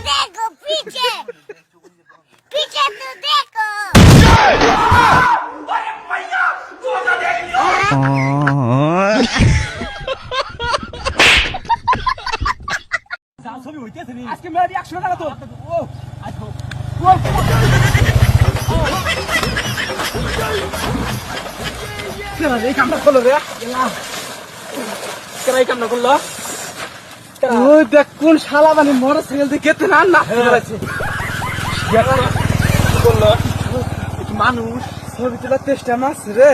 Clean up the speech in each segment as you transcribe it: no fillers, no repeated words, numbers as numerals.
देखो पीछे पीछे तो देखो अरे भैया तू तो देख लियो ছবি হইতেছে নি আজকে মেয়ে 100 টাকা তো ও আজকে ও কেন এই কামটা করলো রে কেন এই কামটা করলো ওই দেখ কোন শালা মানে মোটরসাইকেল দিয়ে কেটে না না আছে করলো মানুষ ছবি তোলার চেষ্টা মারছে রে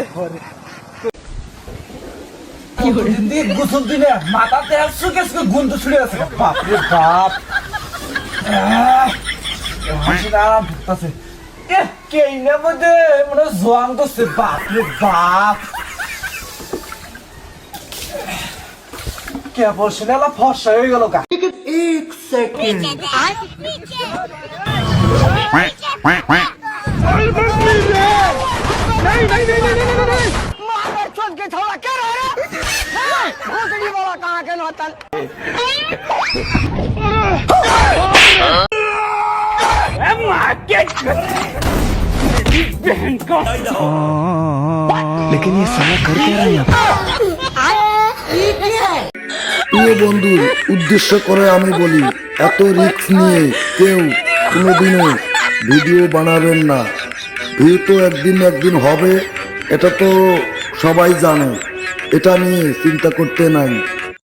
কি করে দিন গোসল দিলে মাথাতে শুকে শুকে গন্ধ ছুড়ে আছে বাপ রে বাপ হাসিনা আরাম ঢুকতেছে কে ইনে মধ্যে মনে জোয়ান করছে বাপ রে বাপ কে বলছে না ফর্সা হয়ে গেল গা এক সেকেন্ড नहीं नहीं नहीं नहीं नहीं नहीं मार छोड़ के छोड़ा क्या रहा है भोसड़ी वाला कहां के नौतन ए मार के बहन का लेकिन ये साला कर क्या रहा है প্রিয় বন্ধু উদ্দেশ্য করে আমি বলি এত রিস্ক নিয়ে কেউ কোনোদিনও ভিডিও বানাবেন না ভিউ তো একদিন হবে এটা তো সবাই জানে এটা নিয়ে চিন্তা করতে নাই